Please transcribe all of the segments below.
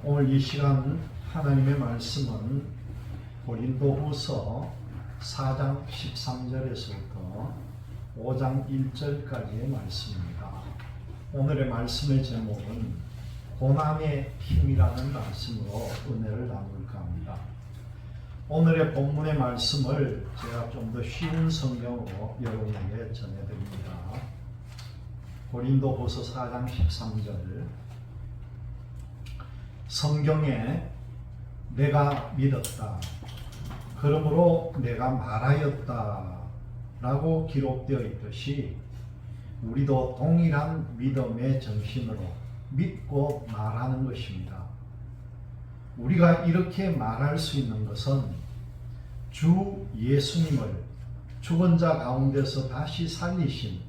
오늘 이 시간 하나님의 말씀은 고린도후서 4장 13절에서부터 5장 1절까지의 말씀입니다. 오늘의 말씀의 제목은 고난의 힘이라는 말씀으로 은혜를 나눌까 합니다. 오늘의 본문의 말씀을 제가 좀 더 쉬운 성경으로 여러분에게 전해드립니다. 고린도후서 4장 13절, 성경에 내가 믿었다, 그러므로 내가 말하였다 라고 기록되어 있듯이 우리도 동일한 믿음의 정신으로 믿고 말하는 것입니다. 우리가 이렇게 말할 수 있는 것은 주 예수님을 죽은 자 가운데서 다시 살리신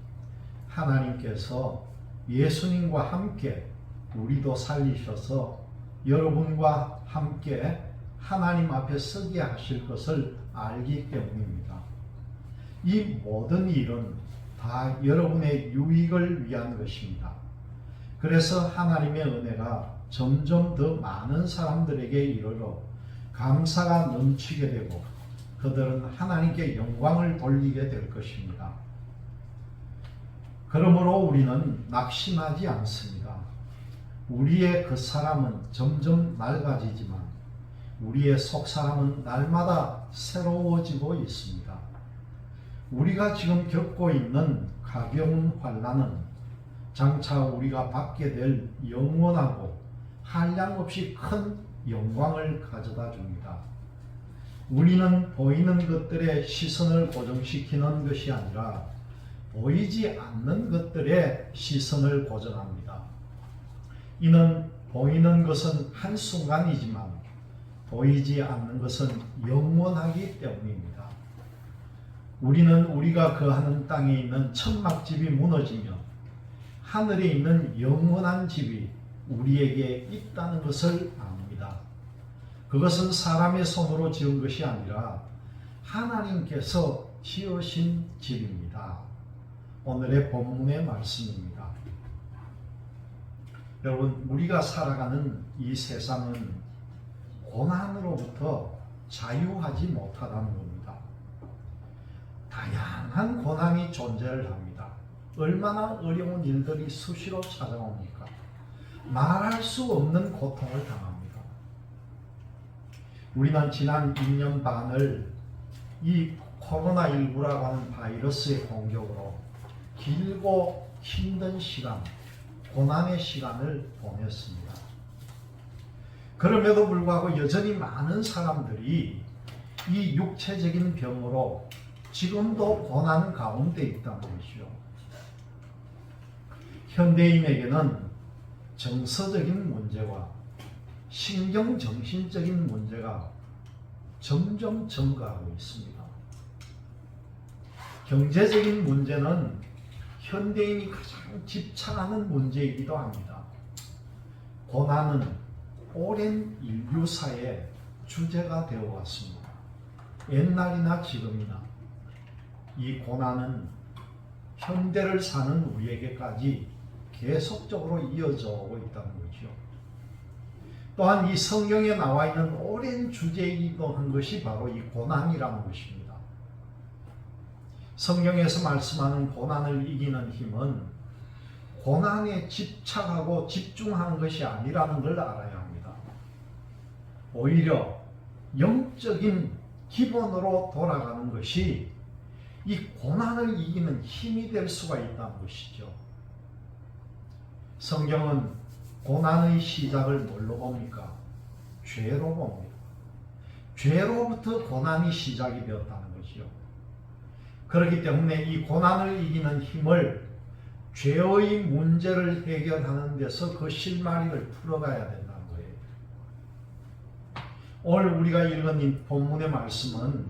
하나님께서 예수님과 함께 우리도 살리셔서 여러분과 함께 하나님 앞에 서게 하실 것을 알기 때문입니다. 이 모든 일은 다 여러분의 유익을 위한 것입니다. 그래서 하나님의 은혜가 점점 더 많은 사람들에게 이르러 감사가 넘치게 되고 그들은 하나님께 영광을 돌리게 될 것입니다. 그러므로 우리는 낙심하지 않습니다. 우리의 겉사람은 점점 낡아지지만 우리의 속사람은 날마다 새로워지고 있습니다. 우리가 지금 겪고 있는 가벼운 환난은 장차 우리가 받게 될 영원하고 한량없이 큰 영광을 가져다 줍니다. 우리는 보이는 것들의 시선을 고정시키는 것이 아니라 보이지 않는 것들의 시선을 고정합니다. 이는 보이는 것은 한순간이지만 보이지 않는 것은 영원하기 때문입니다. 우리는 우리가 거하는 땅에 있는 천막집이 무너지며 하늘에 있는 영원한 집이 우리에게 있다는 것을 압니다. 그것은 사람의 손으로 지은 것이 아니라 하나님께서 지으신 집입니다. 오늘의 본문의 말씀입니다. 여러분, 우리가 살아가는 이 세상은 고난으로부터 자유하지 못하다는 겁니다. 다양한 고난이 존재를 합니다. 얼마나 어려운 일들이 수시로 찾아옵니까? 말할 수 없는 고통을 당합니다. 우리는 지난 2년 반을 이 코로나19라고 하는 바이러스의 공격으로 길고 힘든 시간, 고난의 시간을 보냈습니다. 그럼에도 불구하고 여전히 많은 사람들이 이 육체적인 병으로 지금도 고난 가운데 있다는 것이죠. 현대인에게는 정서적인 문제와 신경정신적인 문제가 점점 증가하고 있습니다. 경제적인 문제는 현대인이 가장 집착하는 문제이기도 합니다. 고난은 오랜 인류사의 주제가 되어 왔습니다. 옛날이나 지금이나 이 고난은 현대를 사는 우리에게까지 계속적으로 이어져 오고 있다는 거죠. 또한 이 성경에 나와 있는 오랜 주제이기도 한 것이 바로 이 고난이라는 것입니다. 성경에서 말씀하는 고난을 이기는 힘은 고난에 집착하고 집중하는 것이 아니라는 걸 알아야 합니다. 오히려 영적인 기본으로 돌아가는 것이 이 고난을 이기는 힘이 될 수가 있다는 것이죠. 성경은 고난의 시작을 뭘로 봅니까? 죄로 봅니다. 죄로부터 고난이 시작이 되었다는 것이죠. 그렇기 때문에 이 고난을 이기는 힘을 죄의 문제를 해결하는 데서 그 실마리를 풀어가야 된다는 거예요. 오늘 우리가 읽은 이 본문의 말씀은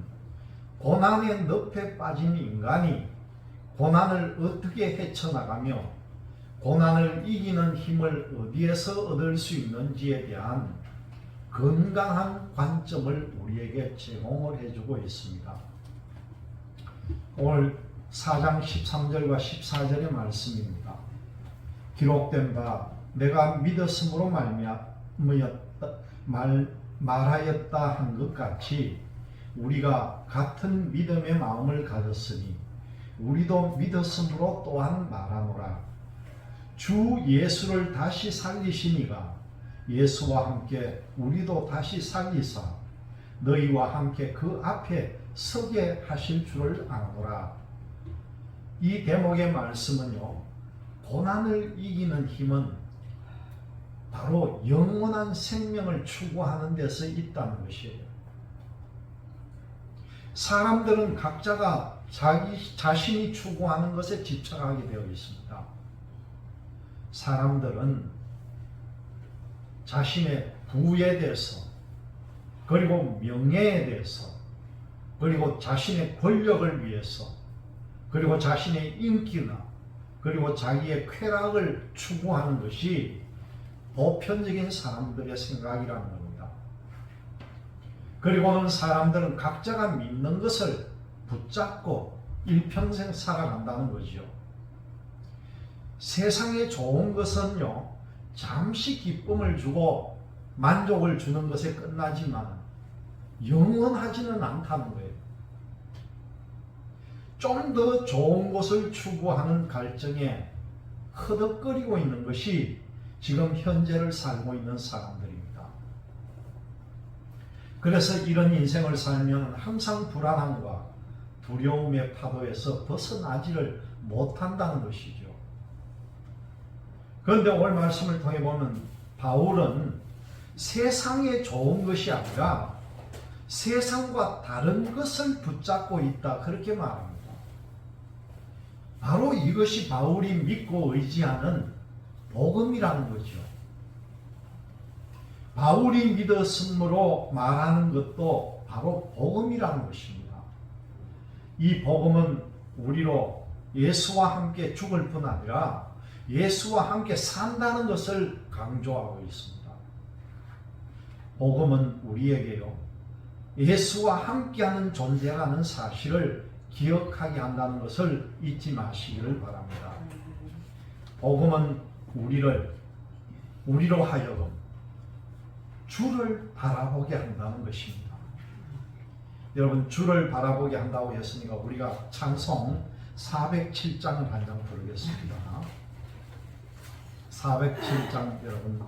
고난의 늪에 빠진 인간이 고난을 어떻게 헤쳐나가며 고난을 이기는 힘을 어디에서 얻을 수 있는지에 대한 건강한 관점을 우리에게 제공을 해주고 있습니다. 오늘 4장 13절과 14절의 말씀입니다. 기록된 바 내가 믿었으므로 말미암아 말하였다 한 것 같이 우리가 같은 믿음의 마음을 가졌으니 우리도 믿었으므로 또한 말하노라. 주 예수를 다시 살리시니가 예수와 함께 우리도 다시 살리사 너희와 함께 그 앞에 서게 하실 줄을 아노라. 이 대목의 말씀은요, 고난을 이기는 힘은 바로 영원한 생명을 추구하는 데서 있다는 것이에요. 사람들은 각자가 자신이 추구하는 것에 집착하게 되어 있습니다. 사람들은 자신의 부에 대해서, 그리고 명예에 대해서, 그리고 자신의 권력을 위해서, 그리고 자신의 인기나, 그리고 자기의 쾌락을 추구하는 것이 보편적인 사람들의 생각이라는 겁니다. 그리고는 사람들은 각자가 믿는 것을 붙잡고 일평생 살아간다는 거죠. 세상에 좋은 것은요, 잠시 기쁨을 주고 만족을 주는 것에 끝나지만 영원하지는 않다는 거예요. 좀 더 좋은 것을 추구하는 갈증에 허덕거리고 있는 것이 지금 현재를 살고 있는 사람들입니다. 그래서 이런 인생을 살면 항상 불안함과 두려움의 파도에서 벗어나지를 못한다는 것이죠. 그런데 오늘 말씀을 통해 보면 바울은 세상에 좋은 것이 아니라 세상과 다른 것을 붙잡고 있다, 그렇게 말합니다. 바로 이것이 바울이 믿고 의지하는 복음이라는 거죠. 바울이 믿었으므로 말하는 것도 바로 복음이라는 것입니다. 이 복음은 우리로 예수와 함께 죽을 뿐 아니라 예수와 함께 산다는 것을 강조하고 있습니다. 복음은 우리에게요, 예수와 함께하는 존재라는 사실을 기억하게 한다는 것을 잊지 마시기를 바랍니다. 복음은 우리로 하여금 주를 바라보게 한다는 것입니다. 여러분, 주를 바라보게 한다고 했으니까 우리가 찬송 407장을 한 장 부르겠습니다. 407장 여러분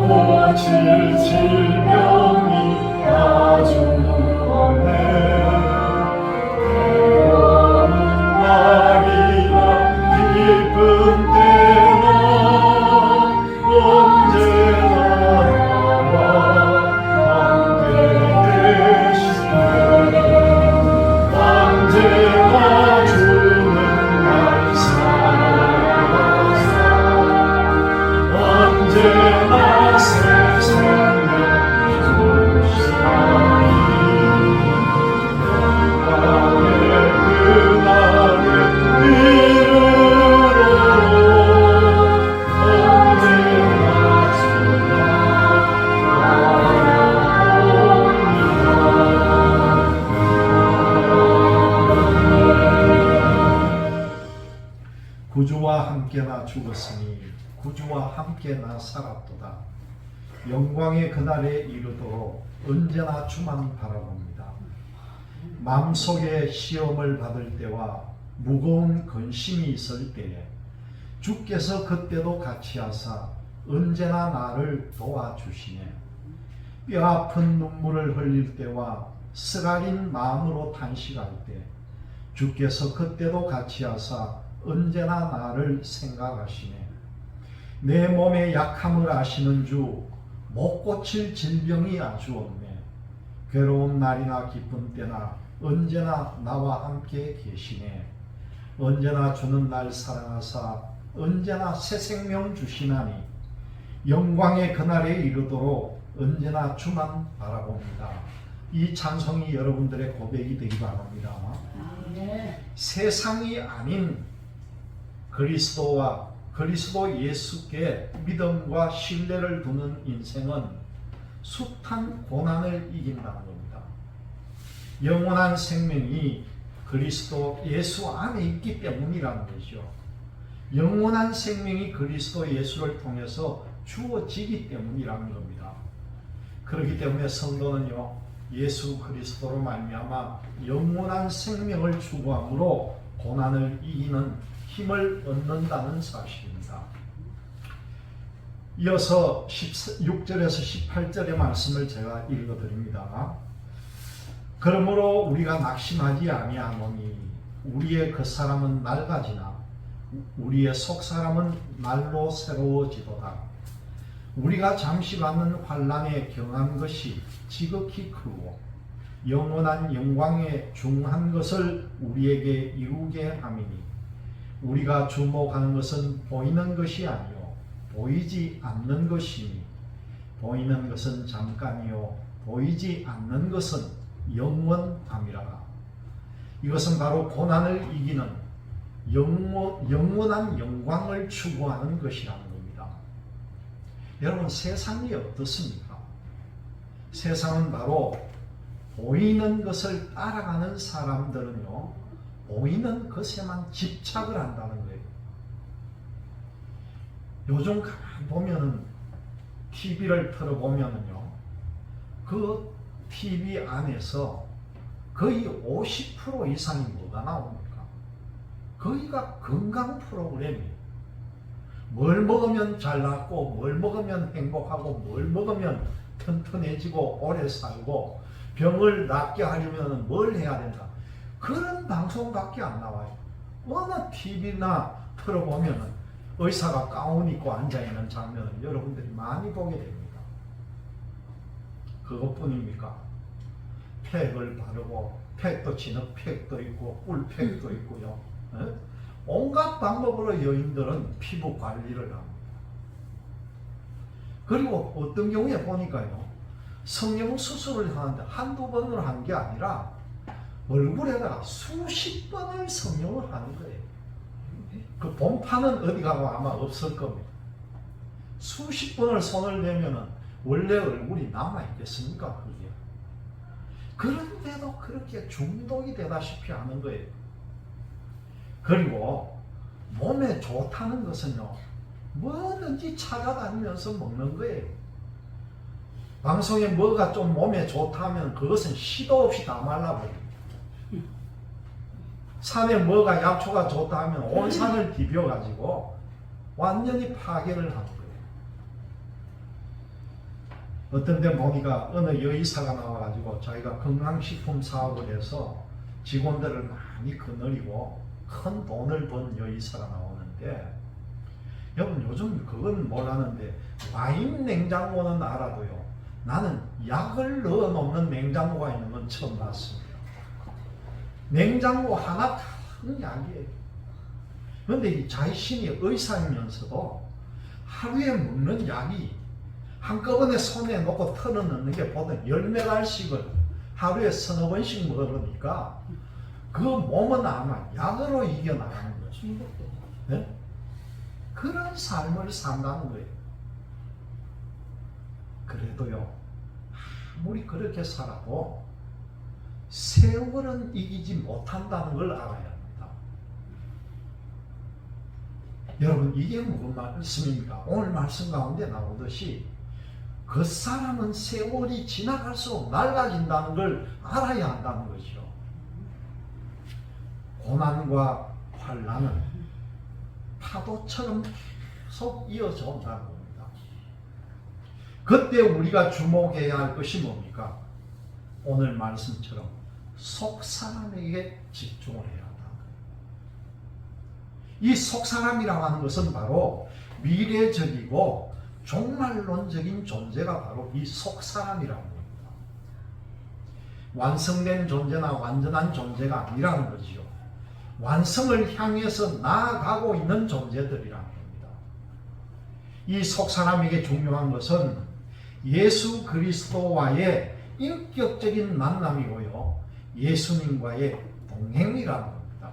고칠 질병이 아주 없네. 기쁜 때나 언제나 나와 함께 계시네. 언제나 주는 날 살아서 언제나 새 생명 주시나니 구주와 함께 나 죽었으니 구주와 함께 나 살았도다. 영광의 그날에 이르도록 언제나 주만 바라봅니다. 마음속에 시험을 받을 때와 무거운 근심이 있을 때에 주께서 그때도 같이 하사 언제나 나를 도와주시네. 뼈아픈 눈물을 흘릴 때와 쓰라린 마음으로 탄식할 때 주께서 그때도 같이 하사 언제나 나를 생각하시네. 내 몸의 약함을 아시는 주, 못 고칠 질병이 아주 없네. 괴로운 날이나 기쁜 때나 언제나 나와 함께 계시네. 언제나 주는 날 사랑하사 언제나 새 생명 주시나니 영광의 그날에 이르도록 언제나 주만 바라봅니다. 이 찬송이 여러분들의 고백이 되기 바랍니다. 세상이 아닌 그리스도와 그리스도 예수께 믿음과 신뢰를 두는 인생은 숱한 고난을 이긴다는 겁니다. 영원한 생명이 그리스도 예수 안에 있기 때문이라는 것이죠. 영원한 생명이 그리스도 예수를 통해서 주어지기 때문이라는 겁니다. 그렇기 때문에 성도는요, 예수 그리스도로 말미암아 영원한 생명을 추구함으로 고난을 이기는 힘을 얻는다는 사실입니다. 이어서 16절에서 18절의 말씀을 제가 읽어드립니다. 그러므로 우리가 낙심하지 아니하노니 우리의 겉사람은 낡아지나 우리의 속사람은 날로 새로워지도다. 우리가 잠시 받는 환난에 경한 것이 지극히 크고 영원한 영광에 중한 것을 우리에게 이루게 함이니 우리가 주목하는 것은 보이는 것이 아니요 보이지 않는 것이니 보이는 것은 잠깐이요 보이지 않는 것은 영원함이라. 이것은 바로 고난을 이기는 영원한 영광을 추구하는 것이라는 겁니다. 여러분, 세상이 어떻습니까? 세상은 바로 보이는 것을 따라가는 사람들은요, 보이는 것에만 집착을 한다는 거예요. 요즘 가만히 보면은 TV를 틀어보면은요, 그 TV 안에서 거의 50% 이상이 뭐가 나옵니까? 거기가 건강 프로그램이에요. 뭘 먹으면 잘났고, 뭘 먹으면 행복하고, 뭘 먹으면 튼튼해지고 오래 살고, 병을 낫게 하려면 뭘 해야 된다. 그런 방송밖에 안 나와요. 어느 TV나 틀어보면 의사가 가운 입고 앉아있는 장면을 여러분들이 많이 보게 됩니다. 그것뿐입니까? 팩을 바르고, 팩도 진흙팩도 있고 꿀팩도 있고요. 온갖 방법으로 여인들은 피부 관리를 합니다. 그리고 어떤 경우에 보니까요, 성형 수술을 하는데 한두 번을 한 게 아니라 얼굴에다가 수십 번을 성형을 하는 거예요. 그 본판은 어디 가고 아마 없을 겁니다. 수십 번을 손을 대면은 원래 얼굴이 남아있겠습니까? 그게. 그런데도 그렇게 중독이 되다시피 하는 거예요. 그리고 몸에 좋다는 것은요, 뭐든지 찾아다니면서 먹는 거예요. 방송에 뭐가 좀 몸에 좋다면 그것은 시도 없이 다 말라버립니다. 산에 뭐가 약초가 좋다 하면 온 산을 디벼가지고 완전히 파괴를 하는 거예요. 어떤 데 보니까 어느 여의사가 나와가지고 자기가 건강식품 사업을 해서 직원들을 많이 거느리고 큰 돈을 번 여의사가 나오는데, 여러분 요즘 그건 몰랐는데 와인 냉장고는 알아도요, 나는 약을 넣어 놓는 냉장고가 있는 건 처음 봤습니다. 냉장고 하나 큰 약이에요. 그런데 이 자신이 의사이면서도 하루에 먹는 약이 한꺼번에 손에 놓고 털어 넣는 게 보통 10메갈씩을 하루에 서너 번씩 먹으니까 그 몸은 아마 약으로 이겨나가는 거죠. 네? 그런 삶을 산다는 거예요. 그래도요, 아무리 그렇게 살아도 세월은 이기지 못한다는 걸 알아야 합니다. 여러분, 이게 무슨 말씀입니까? 오늘 말씀 가운데 나오듯이 그 사람은 세월이 지나갈수록 낡아진다는 걸 알아야 한다는 거죠. 고난과 환난은 파도처럼 계속 이어져 온다는 겁니다. 그때 우리가 주목해야 할 것이 뭡니까? 오늘 말씀처럼 속사람에게 집중을 해야 한다. 이 속사람이라고 하는 것은 바로 미래적이고 종말론적인 존재가 바로 이 속사람이라는 겁니다. 완성된 존재나 완전한 존재가 아니라는 거지요. 완성을 향해서 나아가고 있는 존재들이라는 겁니다. 이 속사람에게 중요한 것은 예수 그리스도와의 인격적인 만남이고요, 예수님과의 동행이라는 겁니다.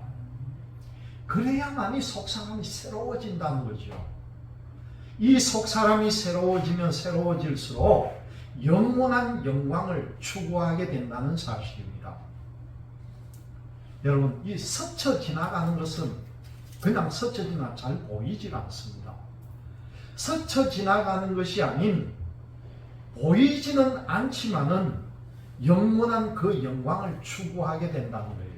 그래야만 이 속사람이 새로워진다는 거죠. 이 속사람이 새로워지면 새로워질수록 영원한 영광을 추구하게 된다는 사실입니다. 여러분, 이 스쳐 지나가는 것은 그냥 스쳐 지나 잘 보이질 않습니다. 스쳐 지나가는 것이 아닌 보이지는 않지만은 영원한 그 영광을 추구하게 된다는 거예요.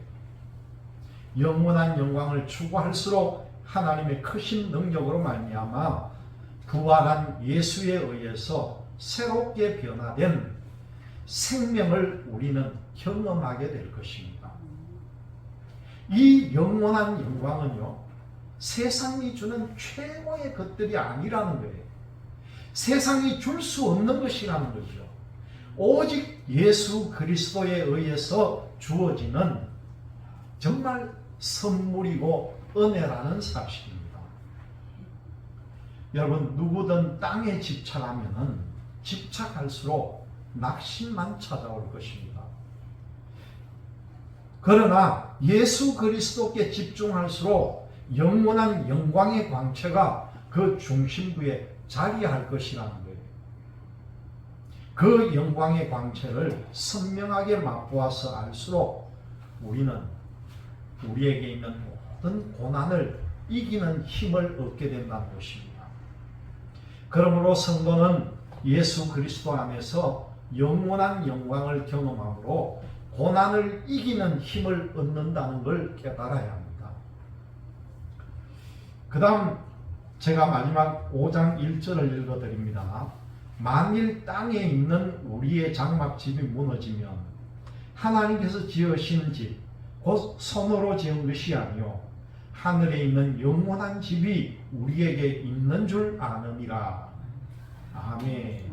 영원한 영광을 추구할수록 하나님의 크신 능력으로 말미암아 부활한 예수에 의해서 새롭게 변화된 생명을 우리는 경험하게 될 것입니다. 이 영원한 영광은요, 세상이 주는 최고의 것들이 아니라는 거예요. 세상이 줄 수 없는 것이라는 거죠. 오직 예수 그리스도에 의해서 주어지는 정말 선물이고 은혜라는 사실입니다. 여러분, 누구든 땅에 집착하면은 집착할수록 낙심만 찾아올 것입니다. 그러나 예수 그리스도께 집중할수록 영원한 영광의 광채가 그 중심부에 자리할 것이라는 거예요. 그 영광의 광채를 선명하게 맛보아서 알수록 우리는 우리에게 있는 모든 고난을 이기는 힘을 얻게 된다는 것입니다. 그러므로 성도는 예수 그리스도 안에서 영원한 영광을 경험함으로 고난을 이기는 힘을 얻는다는 걸 깨달아야 합니다. 그 다음 제가 마지막 5장 1절을 읽어드립니다. 만일 땅에 있는 우리의 장막집이 무너지면 하나님께서 지으신 집, 곧 손으로 지은 것이 아니요 하늘에 있는 영원한 집이 우리에게 있는 줄 아느니라. 아멘.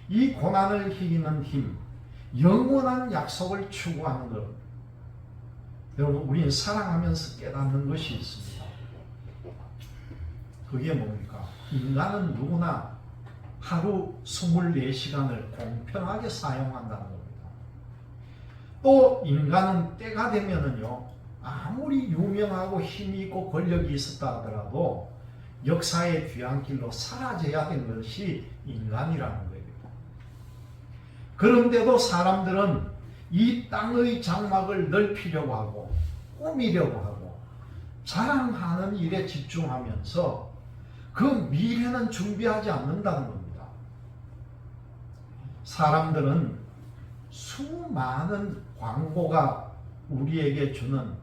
이 고난을 이기는 힘, 영원한 약속을 추구하는 것, 여러분, 우리는 사랑하면서 깨닫는 것이 있습니다. 그게 뭡니까? 인간은 누구나 하루 24시간을 공평하게 사용한다는 겁니다. 또 인간은 때가 되면은요, 아무리 유명하고 힘이 있고 권력이 있었다 하더라도 역사의 뒤안길로 사라져야 되는 것이 인간이라는 거예요. 그런데도 사람들은 이 땅의 장막을 넓히려고 하고 꾸미려고 하고 자랑하는 일에 집중하면서 그 미래는 준비하지 않는다는 겁니다. 사람들은 수많은 광고가 우리에게 주는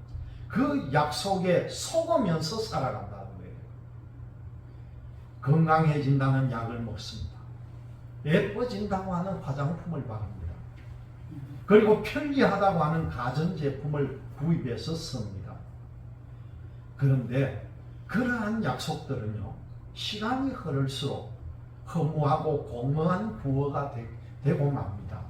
그 약속에 속으면서 살아간다는 거예요. 건강해진다는 약을 먹습니다. 예뻐진다고 하는 화장품을 바릅니다. 그리고 편리하다고 하는 가전제품을 구입해서 씁니다. 그런데 그러한 약속들은요, 시간이 흐를수록 허무하고 공허한 부어가 되고 맙니다.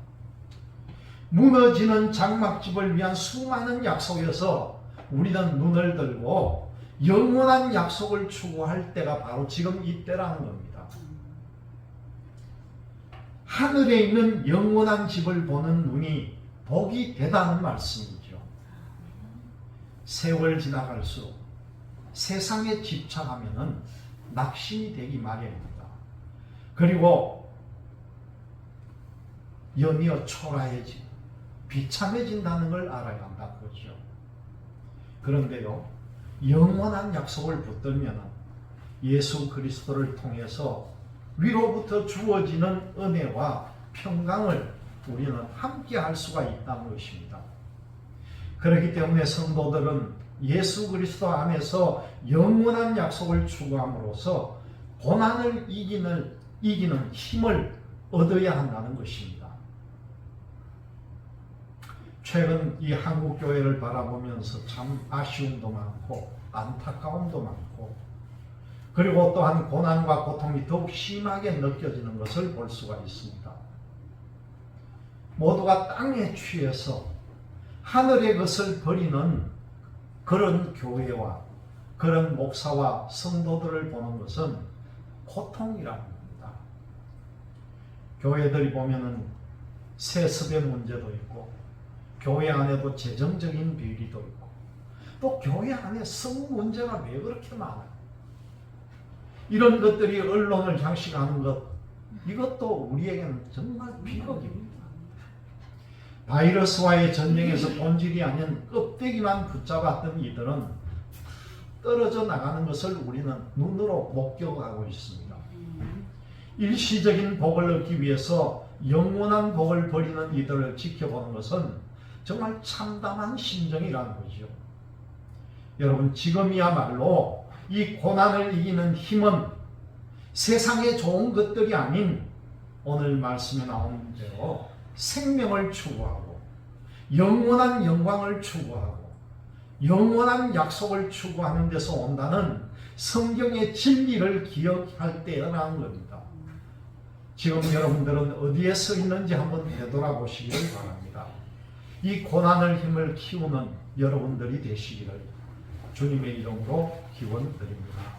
무너지는 장막집을 위한 수많은 약속에서 우리는 눈을 들고 영원한 약속을 추구할 때가 바로 지금 이때라는 겁니다. 하늘에 있는 영원한 집을 보는 눈이 복이 되다는 말씀이죠. 세월 지나갈수록 세상에 집착하면은 낙심이 되기 마련입니다. 그리고 연이어 초라해지고 비참해진다는 걸 알아야 한다는 거죠. 그런데요, 영원한 약속을 붙들면 예수 그리스도를 통해서 위로부터 주어지는 은혜와 평강을 우리는 함께 할 수가 있다는 것입니다. 그렇기 때문에 성도들은 예수 그리스도 안에서 영원한 약속을 추구함으로써 고난을 이기는 힘을 얻어야 한다는 것입니다. 최근 이 한국 교회를 바라보면서 참 아쉬움도 많고 안타까움도 많고, 그리고 또한 고난과 고통이 더욱 심하게 느껴지는 것을 볼 수가 있습니다. 모두가 땅에 취해서 하늘의 것을 버리는 그런 교회와 그런 목사와 성도들을 보는 것은 고통이라는 겁니다. 교회들이 보면은 세습의 문제도 있고, 교회 안에도 재정적인 비리도 있고, 또 교회 안에 성 문제가 왜 그렇게 많아요? 이런 것들이 언론을 장식하는 것, 이것도 우리에게는 정말 비극입니다. 바이러스와의 전쟁에서 본질이 아닌 껍데기만 붙잡았던 이들은 떨어져 나가는 것을 우리는 눈으로 목격하고 있습니다. 일시적인 복을 얻기 위해서 영원한 복을 버리는 이들을 지켜보는 것은 정말 참담한 심정이라는 거죠. 여러분, 지금이야말로 이 고난을 이기는 힘은 세상에 좋은 것들이 아닌 오늘 말씀에 나오는 대로 생명을 추구하고 영원한 영광을 추구하고 영원한 약속을 추구하는 데서 온다는 성경의 진리를 기억할 때라는 겁니다. 지금 여러분들은 어디에 서 있는지 한번 되돌아보시기를 바랍니다. 이 고난의 힘을 키우는 여러분들이 되시기를 주님의 이름으로 기원드립니다.